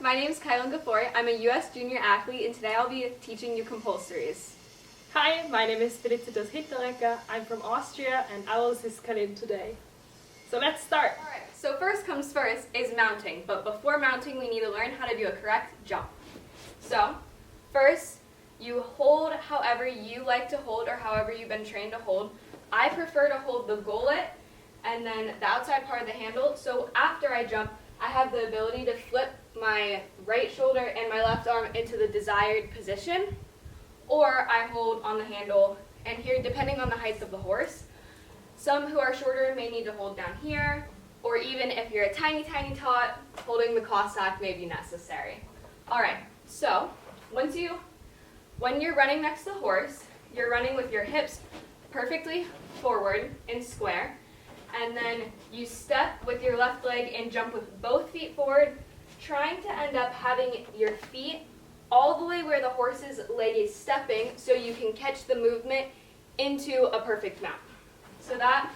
my name is Kylynn Ghafouri. I'm a U.S. junior athlete, and today I'll be teaching you Compulsories. Hi, my name is Felicitas Hinteregger. I'm from Austria, and I will assist Kylynn today. So let's start. Alright, so first comes first is mounting, but before mounting we need to learn how to do a correct jump. So, first, you hold however you like to hold or however you've been trained to hold. I prefer to hold the gullet and then the outside part of the handle, so after I jump, I have the ability to flip my right shoulder and my left arm into the desired position, or I hold on the handle, and here, depending on the height of the horse, some who are shorter may need to hold down here, or even if you're a tiny, tiny tot, holding the Cossack may be necessary. Alright, so when you're running next to the horse, you're running with your hips perfectly forward and square, and then you step with your left leg and jump with both feet forward, trying to end up having your feet all the way where the horse's leg is stepping so you can catch the movement into a perfect mount. So that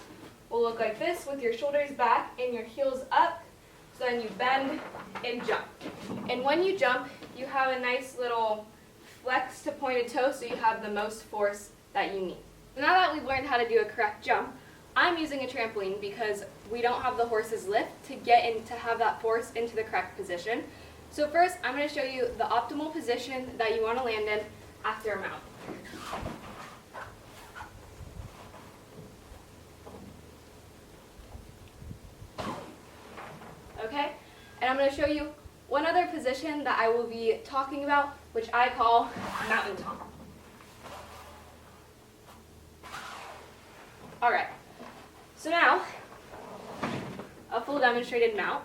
will look like this with your shoulders back and your heels up, so then you bend and jump. And when you jump, you have a nice little flex to pointed toe so you have the most force that you need. Now that we've learned how to do a correct jump, I'm using a trampoline because we don't have the horse's lift to get in to have that force into the correct position. So first, I'm going to show you the optimal position that you want to land in after a mount. Okay, and I'm going to show you one other position that I will be talking about, which I call mountaintop. Alright, so now, a full demonstrated mount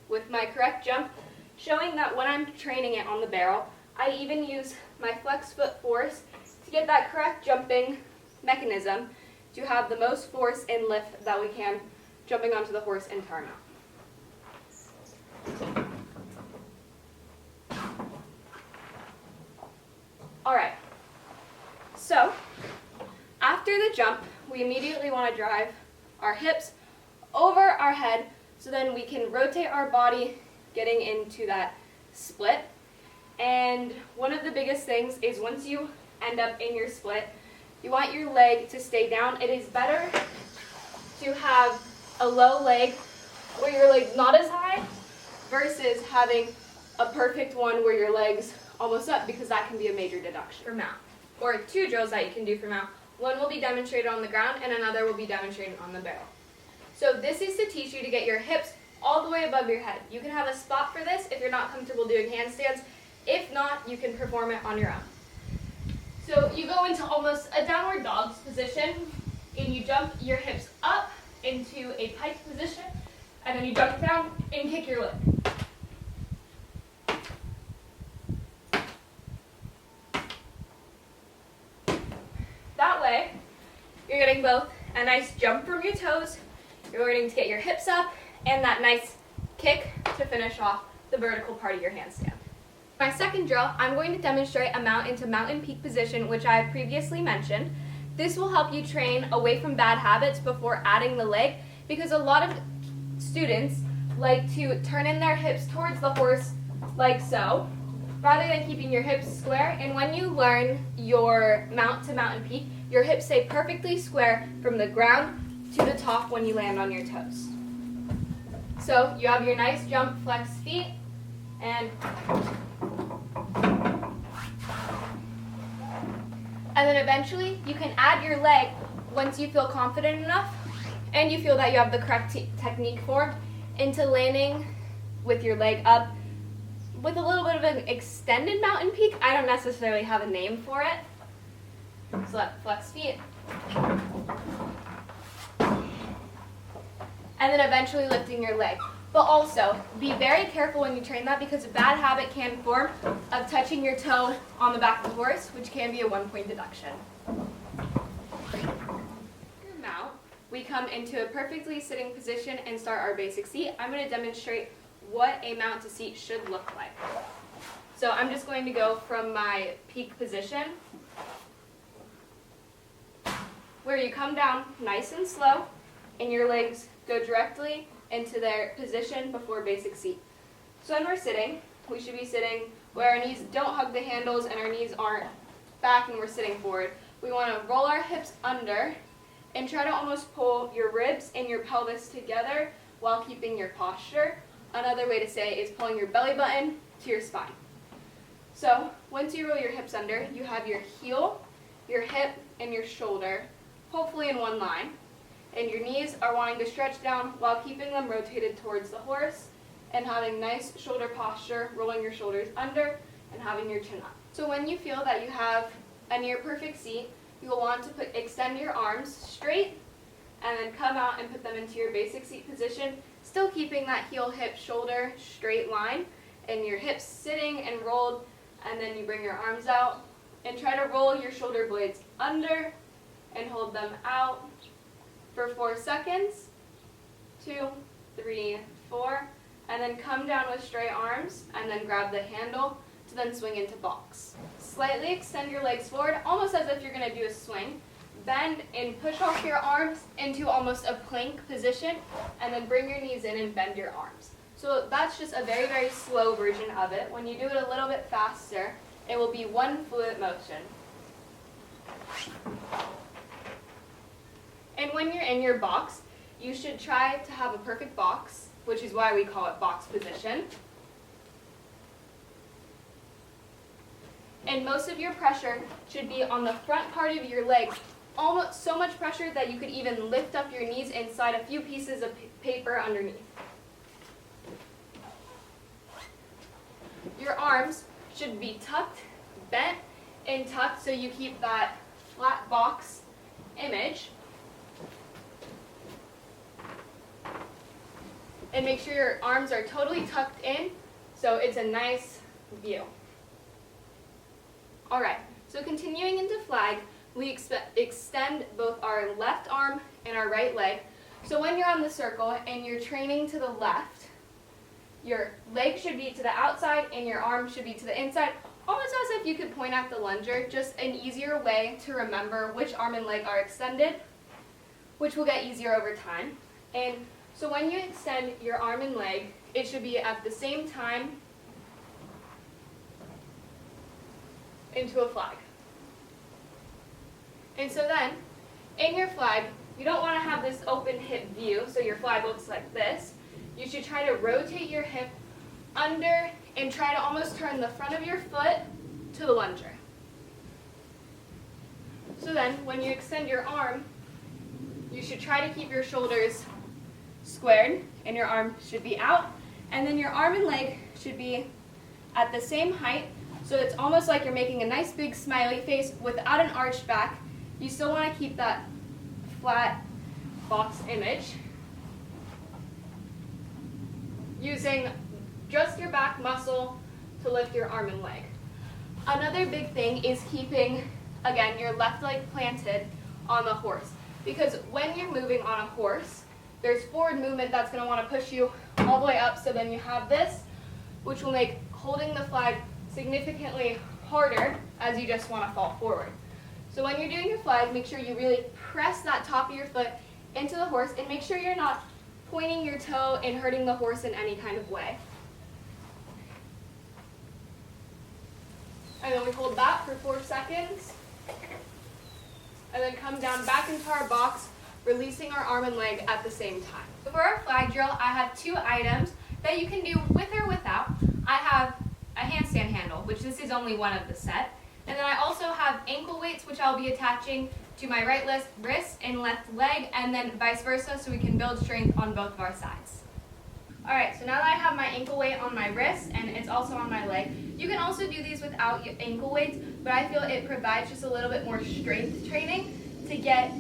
with my correct jump, showing that when I'm training it on the barrel, I even use my flex foot force to get that correct jumping mechanism to have the most force and lift that we can jumping onto the horse into our mount. Alright, so after the jump, we immediately want to drive our hips over our head so then we can rotate our body getting into that split. And one of the biggest things is once you end up in your split, you want your leg to stay down. It is better to have a low leg where your leg's not as high versus having a perfect one where your leg's almost up, because that can be a major deduction for mount. Or two drills that you can do for mount. One will be demonstrated on the ground and another will be demonstrated on the barrel. So this is to teach you to get your hips all the way above your head. You can have a spot for this if you're not comfortable doing handstands. If not, you can perform it on your own. So you go into almost a downward dog's position and you jump your hips up into a pike position, and then you jump down and kick your leg. That way, you're getting both a nice jump from your toes, you're learning to get your hips up, and that nice kick to finish off the vertical part of your handstand. My second drill, I'm going to demonstrate a mount into mountain peak position, which I have previously mentioned. This will help you train away from bad habits before adding the leg, because a lot of students like to turn in their hips towards the horse like so, rather than keeping your hips square. And when you learn your mount to mountain peak, your hips stay perfectly square from the ground to the top when you land on your toes. So you have your nice jump, flex feet, and then eventually you can add your leg once you feel confident enough and you feel that you have the correct technique formed into landing with your leg up with a little bit of an extended mountain peak. I don't necessarily have a name for it. So let's flex feet. And then eventually lifting your leg. But also, be very careful when you train that, because a bad habit can form of touching your toe on the back of the horse, which can be a 1-point deduction. Your mount, we come into a perfectly sitting position and start our basic seat. I'm going to demonstrate what a mount to seat should look like. So I'm just going to go from my peak position, where you come down nice and slow, and your legs go directly into their position before basic seat. So when we're sitting, we should be sitting where our knees don't hug the handles and our knees aren't back and we're sitting forward. We want to roll our hips under and try to almost pull your ribs and your pelvis together while keeping your posture. Another way to say it is pulling your belly button to your spine. So once you roll your hips under, you have your heel, your hip, and your shoulder, hopefully in one line. And your knees are wanting to stretch down while keeping them rotated towards the horse and having nice shoulder posture, rolling your shoulders under and having your chin up. So when you feel that you have a near perfect seat, you will want to extend your arms straight and then come out and put them into your basic seat position, still keeping that heel, hip, shoulder straight line and your hips sitting and rolled, and then you bring your arms out and try to roll your shoulder blades under and hold them out for 4 seconds. 2, 3, 4, and then come down with straight arms and then grab the handle to then swing into box. Slightly extend your legs forward, almost as if you're going to do a swing. Bend and push off your arms into almost a plank position, and then bring your knees in and bend your arms. So that's just a very, very slow version of it. When you do it a little bit faster, it will be one fluid motion. And when you're in your box, you should try to have a perfect box, which is why we call it box position. And most of your pressure should be on the front part of your legs, almost so much pressure that you could even lift up your knees and slide a few pieces of paper underneath. Your arms should be tucked, bent, and tucked so you keep that flat box image. And make sure your arms are totally tucked in so it's a nice view. All right, so continuing into flag, we extend both our left arm and our right leg. So when you're on the circle and you're training to the left, your leg should be to the outside and your arm should be to the inside, almost as if you could point at the lunger, just an easier way to remember which arm and leg are extended, which will get easier over time. And so when you extend your arm and leg, it should be at the same time into a flag. And so then, in your flag, you don't want to have this open hip view, so your flag looks like this. You should try to rotate your hip under and try to almost turn the front of your foot to the lunger. So then, when you extend your arm, you should try to keep your shoulders squared and your arm should be out. And then your arm and leg should be at the same height, so it's almost like you're making a nice big smiley face without an arched back. You still want to keep that flat box image. Using just your back muscle to lift your arm and leg. Another big thing is keeping, again, your left leg planted on the horse. Because when you're moving on a horse, there's forward movement that's going to want to push you all the way up, so then you have this, which will make holding the flag significantly harder as you just want to fall forward. So when you're doing your flag, make sure you really press that top of your foot into the horse and make sure you're not pointing your toe and hurting the horse in any kind of way. And then we hold that for 4 seconds. And then come down back into our box, releasing our arm and leg at the same time. So for our flag drill, I have 2 items that you can do with or without. I have a handstand handle, which this is only one of the set. And then I also have ankle weights, which I'll be attaching to my right wrist and left leg, and then vice versa, so we can build strength on both of our sides. All right, so now that I have my ankle weight on my wrist and it's also on my leg, you can also do these without your ankle weights, but I feel it provides just a little bit more strength training to get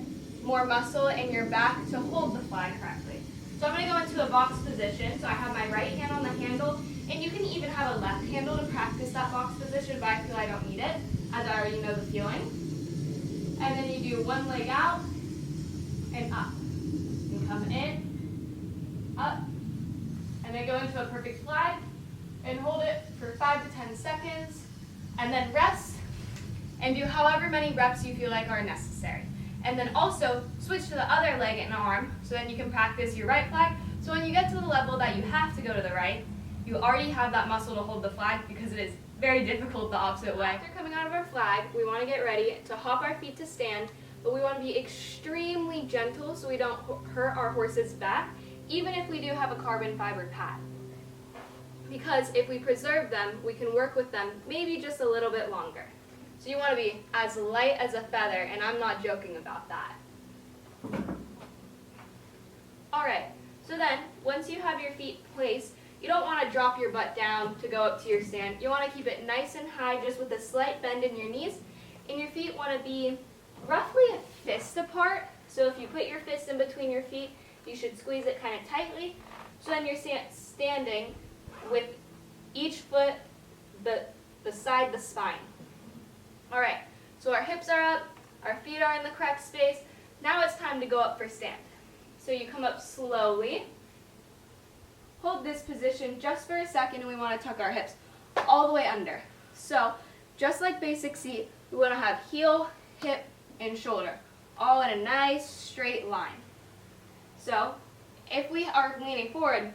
more muscle in your back to hold the flag correctly. So I'm going to go into a box position. So I have my right hand on the handle, and you can even have a left handle to practice that box position, but I feel I don't need it, as I already know the feeling. And then you do one leg out and up. And come in, up, and then go into a perfect flag and hold it for 5 to 10 seconds, and then rest and do however many reps you feel like are necessary. And then also switch to the other leg and arm, so then you can practice your right flag. So when you get to the level that you have to go to the right, you already have that muscle to hold the flag because it is very difficult the opposite way. After coming out of our flag, we want to get ready to hop our feet to stand, but we want to be extremely gentle so we don't hurt our horse's back, even if we do have a carbon fiber pad. Because if we preserve them, we can work with them maybe just a little bit longer. So you want to be as light as a feather, and I'm not joking about that. Alright, so then, once you have your feet placed, you don't want to drop your butt down to go up to your stand. You want to keep it nice and high, just with a slight bend in your knees, and your feet want to be roughly a fist apart. So if you put your fist in between your feet, you should squeeze it kind of tightly. So then you're standing with each foot beside the spine. Alright, so our hips are up, our feet are in the correct space. Now it's time to go up for stand. So you come up slowly, hold this position just for a second, and we want to tuck our hips all the way under. So just like basic seat, we want to have heel, hip, and shoulder all in a nice straight line. So if we are leaning forward,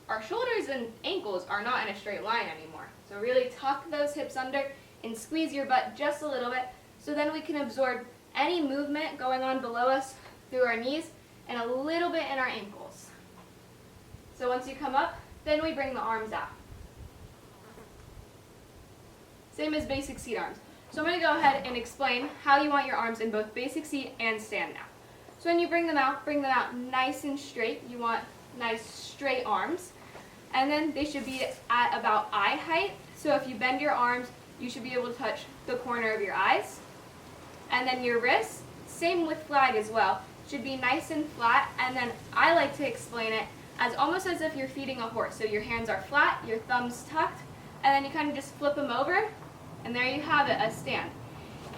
our shoulders and ankles are not in a straight line anymore. So really tuck those hips under and squeeze your butt just a little bit, so then we can absorb any movement going on below us through our knees and a little bit in our ankles. So once you come up, then we bring the arms out. Same as basic seat arms. So I'm going to go ahead and explain how you want your arms in both basic seat and stand now. So when you bring them out nice and straight. You want nice straight arms. And then they should be at about eye height. So if you bend your arms, you should be able to touch the corner of your eyes. And then your wrists, same with flag as well, should be nice and flat. And then I like to explain it as almost as if you're feeding a horse. So your hands are flat, your thumbs tucked, and then you kind of just flip them over, and there you have it, a stand.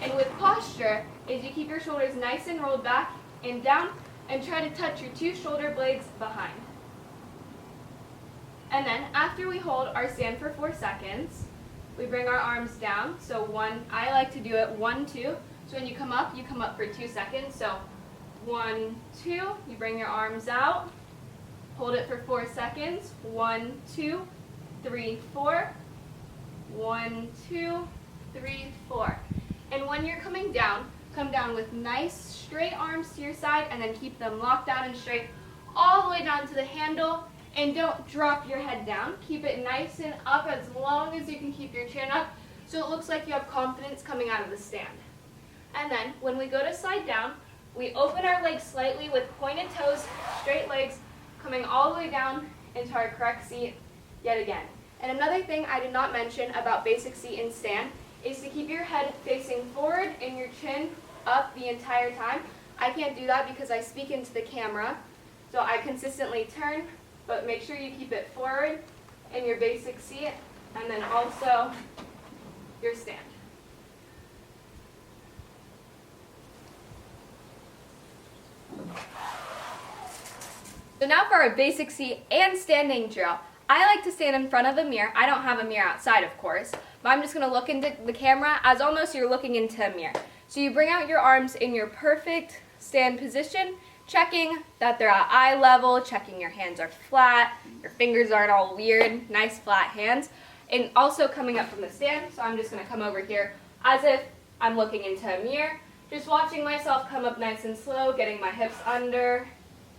And with posture, is you keep your shoulders nice and rolled back and down, and try to touch your two shoulder blades behind. And then after we hold our stand for 4 seconds, we bring our arms down. So I like to do it 1, 2. So when you come up for 2 seconds. So 1, 2, you bring your arms out, hold it for 4 seconds. 1, 2, 3, 4. 1, 2, 3, 4. And when you're coming down, come down with nice straight arms to your side, and then keep them locked down and straight all the way down to the handle. And don't drop your head down. Keep it nice and up as long as you can keep your chin up, so it looks like you have confidence coming out of the stand. And then when we go to slide down, we open our legs slightly with pointed toes, straight legs, coming all the way down into our correct seat yet again. And another thing I did not mention about basic seat and stand is to keep your head facing forward and your chin up the entire time. I can't do that because I speak into the camera, so I consistently turn, but make sure you keep it forward in your basic seat, and then also your stand. So now for our basic seat and standing drill. I like to stand in front of the mirror. I don't have a mirror outside, of course, but I'm just going to look into the camera as almost you're looking into a mirror. So you bring out your arms in your perfect stand position, checking that they're at eye level, checking your hands are flat, your fingers aren't all weird, nice flat hands, and also coming up from the stand. So I'm just going to come over here as if I'm looking into a mirror, just watching myself come up nice and slow, getting my hips under,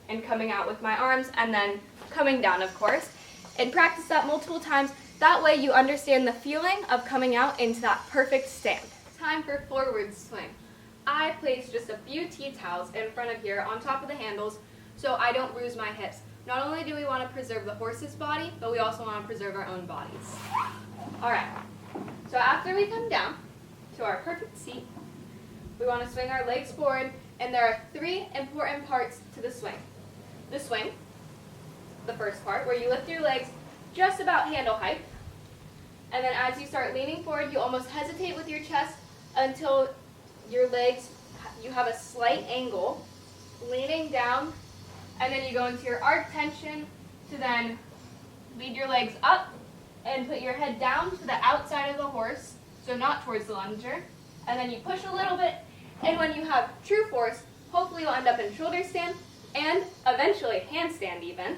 and coming out with my arms, and then coming down, of course. And practice that multiple times. That way you understand the feeling of coming out into that perfect stand. Time for forward swing. I place just a few tea towels in front of here on top of the handles so I don't bruise my hips. Not only do we want to preserve the horse's body, but we also want to preserve our own bodies. Alright, so after we come down to our perfect seat, we want to swing our legs forward, and there are 3 important parts to the swing. The swing, the first part, where you lift your legs just about handle height, and then as you start leaning forward, you almost hesitate with your chest until your legs, you have a slight angle, leaning down, and then you go into your arc tension to then lead your legs up and put your head down to the outside of the horse, so not towards the lunger, and then you push a little bit, and when you have true force, hopefully you'll end up in shoulder stand and eventually handstand even.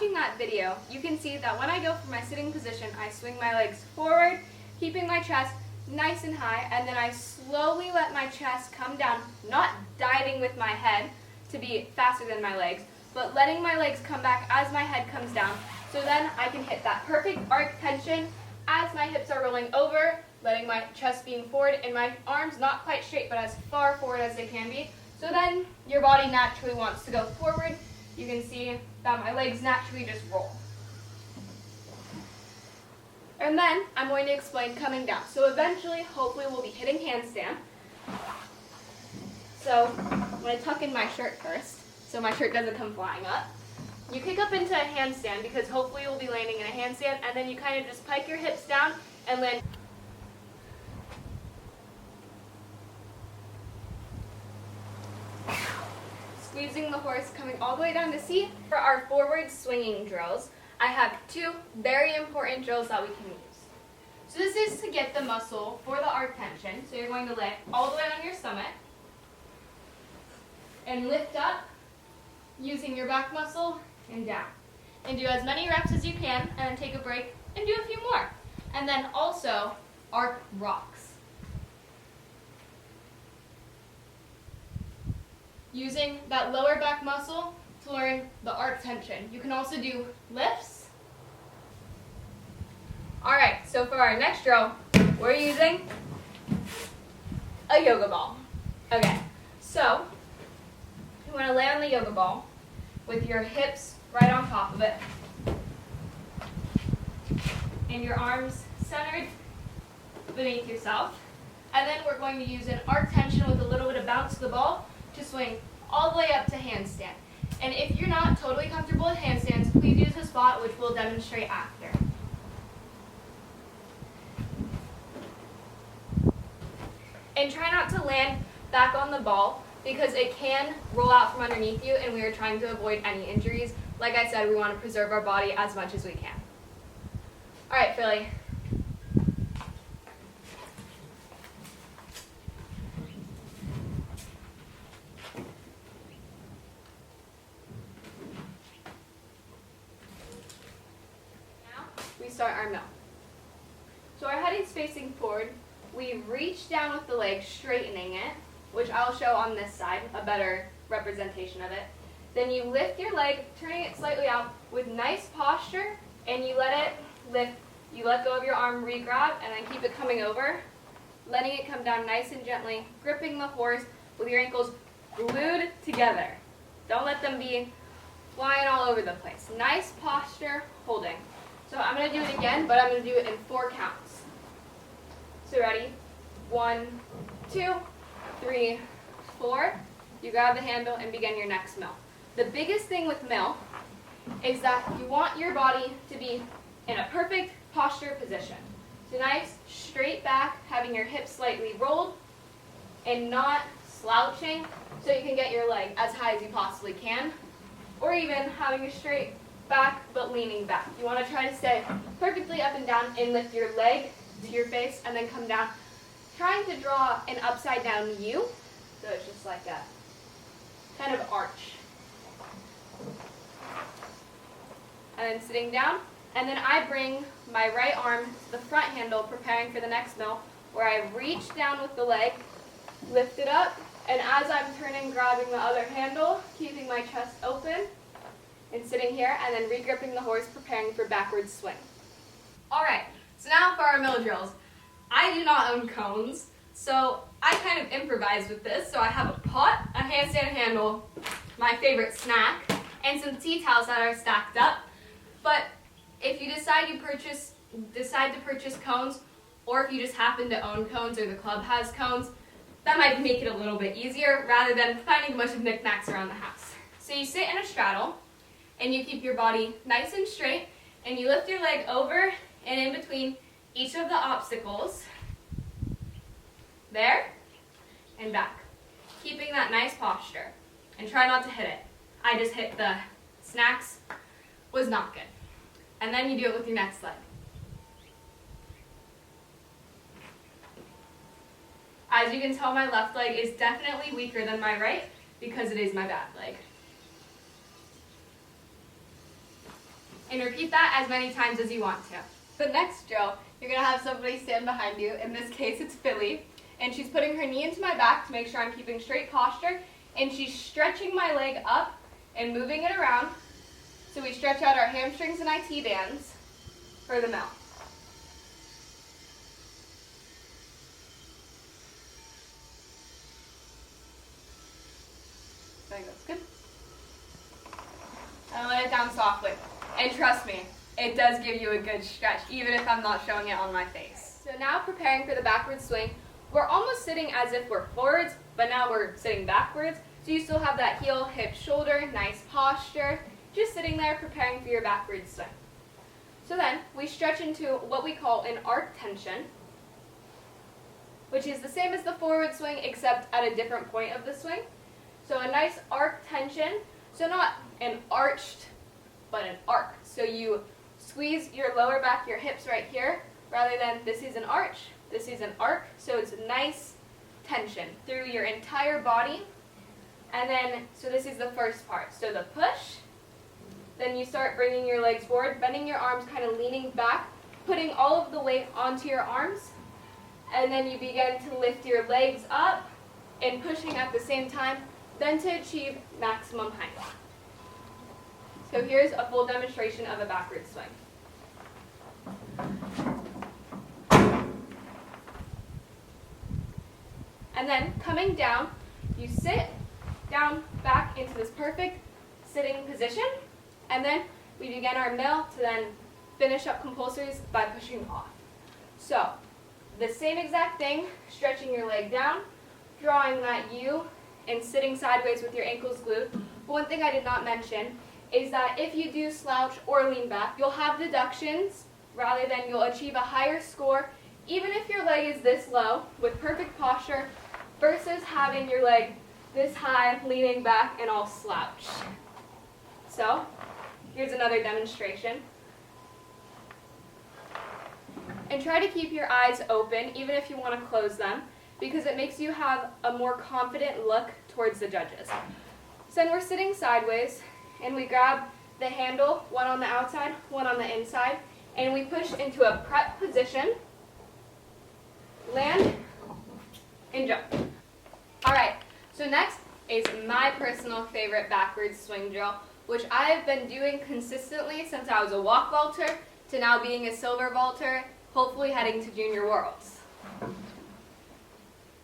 watching that video, you can see that when I go for my sitting position, I swing my legs forward, keeping my chest nice and high, and then I slowly let my chest come down, not diving with my head to be faster than my legs, but letting my legs come back as my head comes down, so then I can hit that perfect arc tension as my hips are rolling over, letting my chest being forward, and my arms not quite straight, but as far forward as they can be. So then your body naturally wants to go forward. You can see that my legs naturally just roll. And then I'm going to explain coming down. So eventually, hopefully, we'll be hitting handstand. So I'm going to tuck in my shirt first, so my shirt doesn't come flying up. You kick up into a handstand because hopefully you'll be landing in a handstand, and then you kind of just pike your hips down and land. Squeezing the horse, coming all the way down to C. For our forward swinging drills, I have two very important drills that we can use. So this is to get the muscle for the arc tension. So you're going to lay all the way on your stomach and lift up using your back muscle and down. And do as many reps as you can, and then take a break and do a few more. And then also arc rocks. Using that lower back muscle to learn the arc tension. You can also do lifts. All right, so for our next drill, we're using a yoga ball. Okay, so you want to lay on the yoga ball with your hips right on top of it and your arms centered beneath yourself. And then we're going to use an arc tension with a little bit of bounce to the ball to swing all the way up to handstand. And if you're not totally comfortable with handstands, please use a spot, which we'll demonstrate after. And try not to land back on the ball because it can roll out from underneath you, and we are trying to avoid any injuries. Like I said, we want to preserve our body as much as we can. All right, Philly. We start our mill. So our head is facing forward. We reach down with the leg, straightening it, which I'll show on this side, a better representation of it. Then you lift your leg, turning it slightly out with nice posture, and you let it lift. You let go of your arm, re-grab, and then keep it coming over, letting it come down nice and gently, gripping the horse with your ankles glued together. Don't let them be flying all over the place. Nice posture, holding. So I'm going to do it again, but I'm going to do it in 4 counts. So ready? 1, 2, 3, 4. You grab the handle and begin your next mill. The biggest thing with mill is that you want your body to be in a perfect posture position. So nice, straight back, having your hips slightly rolled and not slouching so you can get your leg as high as you possibly can, or even having a straight back but leaning back. You want to try to stay perfectly up and down and lift your leg to your face and then come down, trying to draw an upside down U, so it's just like a kind of arch. And then sitting down, and then I bring my right arm to the front handle, preparing for the next mill, where I reach down with the leg, lift it up, and as I'm turning, grabbing the other handle, keeping my chest open, and sitting here, and then re-gripping the horse, preparing for backwards swing. All right, so now for our mill drills. I do not own cones, so I kind of improvise with this. So I have a pot, a handstand handle, my favorite snack, and some tea towels that are stacked up. But if you decide to purchase cones, or if you just happen to own cones or the club has cones, that might make it a little bit easier rather than finding a bunch of knickknacks around the house. So you sit in a straddle, and you keep your body nice and straight, and you lift your leg over and in between each of the obstacles, there and back, keeping that nice posture, and try not to hit it. I just hit the snacks, was not good. And then you do it with your next leg. As you can tell, my left leg is definitely weaker than my right because it is my bad leg. And repeat that as many times as you want to. The next drill, you're going to have somebody stand behind you. In this case, it's Philly. And she's putting her knee into my back to make sure I'm keeping straight posture. And she's stretching my leg up and moving it around. So we stretch out our hamstrings and IT bands for the mount. I think that's good. And let it down softly. And trust me, it does give you a good stretch, even if I'm not showing it on my face. So now preparing for the backward swing, we're almost sitting as if we're forwards, but now we're sitting backwards. So you still have that heel, hip, shoulder, nice posture, just sitting there preparing for your backward swing. So then we stretch into what we call an arc tension, which is the same as the forward swing except at a different point of the swing. So a nice arc tension, so not an arched, but an arc. So you squeeze your lower back, your hips right here, rather than this is an arch, this is an arc. So it's a nice tension through your entire body. And then, so this is the first part. So the push, then you start bringing your legs forward, bending your arms, kind of leaning back, putting all of the weight onto your arms. And then you begin to lift your legs up and pushing at the same time, then to achieve maximum height. So here's a full demonstration of a backward swing. And then coming down, you sit down back into this perfect sitting position, and then we begin our mill to then finish up compulsories by pushing off. So the same exact thing, stretching your leg down, drawing that U, and sitting sideways with your ankles glued. But one thing I did not mention is that if you do slouch or lean back, you'll have deductions rather than you'll achieve a higher score, even if your leg is this low with perfect posture versus having your leg this high, leaning back, and all slouched. So here's another demonstration. And try to keep your eyes open, even if you want to close them, because it makes you have a more confident look towards the judges. So then we're sitting sideways, and we grab the handle, one on the outside, one on the inside, and we push into a prep position, land, and jump. All right, so next is my personal favorite backwards swing drill, which I have been doing consistently since I was a walk vaulter to now being a silver vaulter, hopefully heading to Junior Worlds.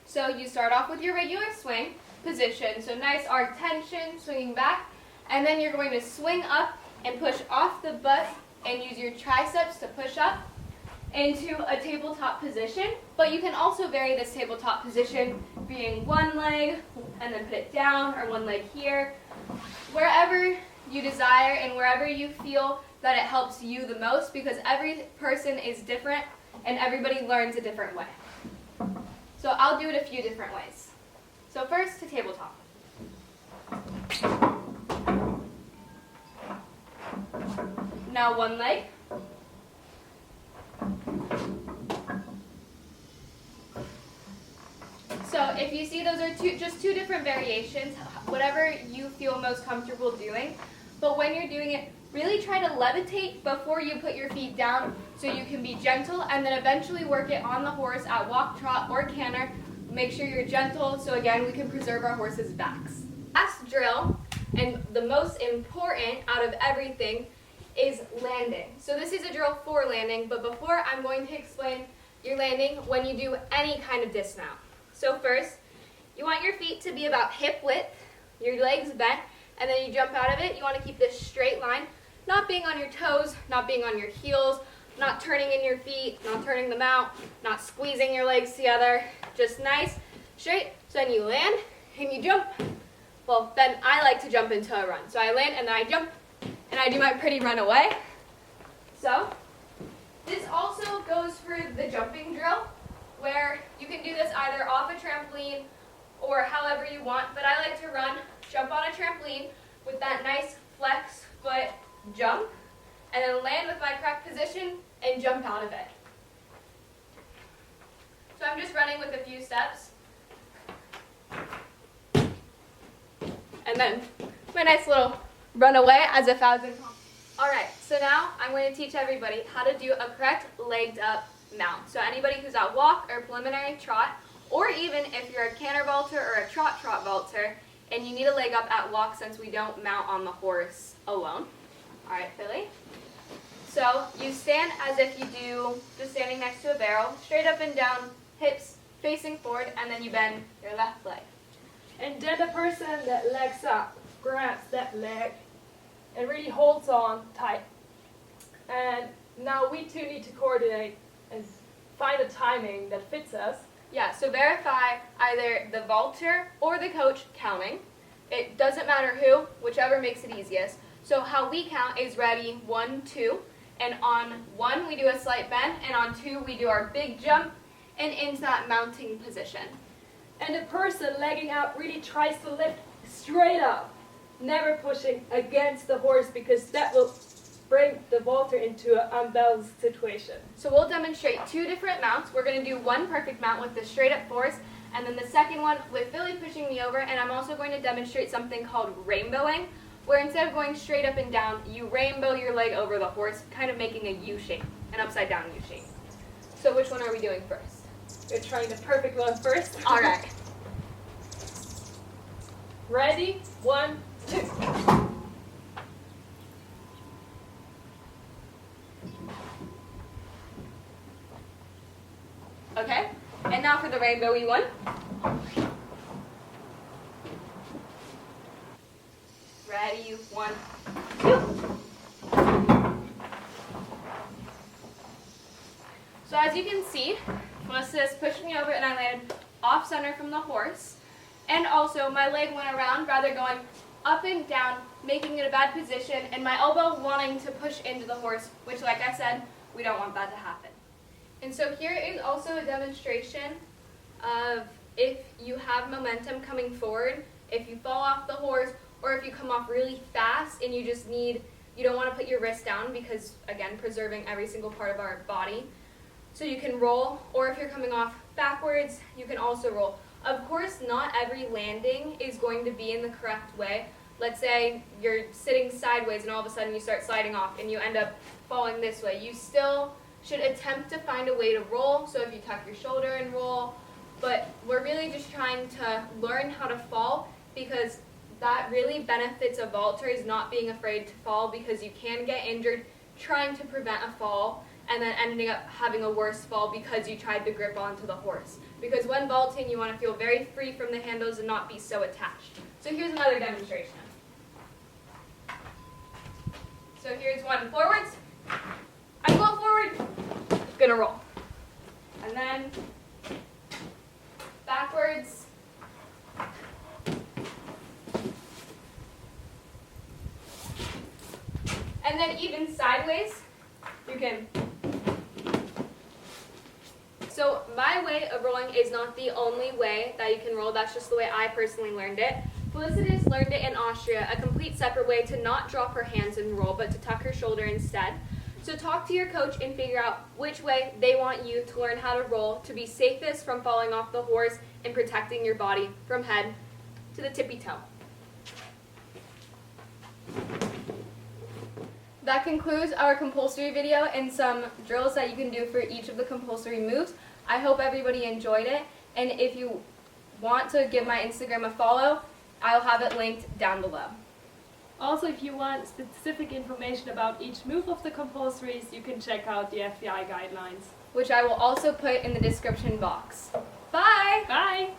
So you start off with your regular swing position, so nice arc tension, swinging back, and then you're going to swing up and push off the butt and use your triceps to push up into a tabletop position. But you can also vary this tabletop position being one leg and then put it down, or one leg here, wherever you desire and wherever you feel that it helps you the most, because every person is different and everybody learns a different way. So I'll do it a few different ways. So first to tabletop. Now one leg. So if you see, those are just two different variations, whatever you feel most comfortable doing. But when you're doing it, really try to levitate before you put your feet down so you can be gentle, and then eventually work it on the horse at walk, trot, or canter. Make sure you're gentle so again we can preserve our horses' backs. Last drill, and the most important out of everything, is landing. So this is a drill for landing, but before I'm going to explain your landing when you do any kind of dismount. So first, you want your feet to be about hip width, your legs bent, and then you jump out of it. You want to keep this straight line, not being on your toes, not being on your heels, not turning in your feet, not turning them out, not squeezing your legs together, just nice, straight. So then you land and you jump. Well, then I like to jump into a run. So I land and then I jump and I do my pretty run away. So this also goes for the jumping drill, where you can do this either off a trampoline or however you want, but I like to run, jump on a trampoline with that nice flex foot jump, and then land with my correct position and jump out of it. So I'm just running with a few steps. And then my nice little run away as a 1,000. All Alright, so now I'm going to teach everybody how to do a correct legged up mount. So anybody who's at walk or preliminary trot, or even if you're a canter vaulter or a trot vaulter, and you need a leg up at walk since we don't mount on the horse alone. Alright, Philly. So you stand as if you do just standing next to a barrel, straight up and down, hips facing forward, and then you bend your left leg. And then the person that legs up grabs that leg and really holds on tight. And now we two need to coordinate and find a timing that fits us. Yeah, so verify either the vaulter or the coach counting. It doesn't matter who, whichever makes it easiest. So how we count is ready, 1, 2, and on 1 we do a slight bend, and on 2 we do our big jump and into that mounting position. And the person legging up really tries to lift straight up, never pushing against the horse because that will bring the vaulter into an unbalanced situation. So we'll demonstrate 2 different mounts. We're going to do one perfect mount with the straight up force, and then the second one with Philly pushing me over, and I'm also going to demonstrate something called rainbowing, where instead of going straight up and down, you rainbow your leg over the horse, kind of making a U shape, an upside down U shape. So which one are we doing first? We're trying the perfect one first. All right. Ready? 1, 2. Okay, and now for the rainbowy one. Ready, 1, 2. So as you can see, Melissa pushed me over and I landed off center from the horse. And also my leg went around, rather going up and down, making it a bad position, and my elbow wanting to push into the horse, which like I said, we don't want that to happen. And so here is also a demonstration of if you have momentum coming forward, if you fall off the horse, or if you come off really fast and you don't want to put your wrist down because, again, preserving every single part of our body. So you can roll, or if you're coming off backwards, you can also roll. Of course, not every landing is going to be in the correct way. Let's say you're sitting sideways and all of a sudden you start sliding off and you end up falling this way. You still should attempt to find a way to roll, so if you tuck your shoulder and roll, but we're really just trying to learn how to fall because that really benefits a vaulter is not being afraid to fall because you can get injured trying to prevent a fall and then ending up having a worse fall because you tried to grip onto the horse. Because when vaulting, you want to feel very free from the handles and not be so attached. So here's another demonstration. So here's one forwards. I go forward, gonna roll. And then backwards. And then even sideways, you can. So my way of rolling is not the only way that you can roll. That's just the way I personally learned it. Felicitas learned it in Austria, a complete separate way to not drop her hands and roll, but to tuck her shoulder instead. So talk to your coach and figure out which way they want you to learn how to roll to be safest from falling off the horse and protecting your body from head to the tippy toe. That concludes our compulsory video and some drills that you can do for each of the compulsory moves. I hope everybody enjoyed it, and if you want to give my Instagram a follow, I'll have it linked down below. Also, if you want specific information about each move of the compulsories, you can check out the FBI guidelines. Which I will also put in the description box. Bye! Bye!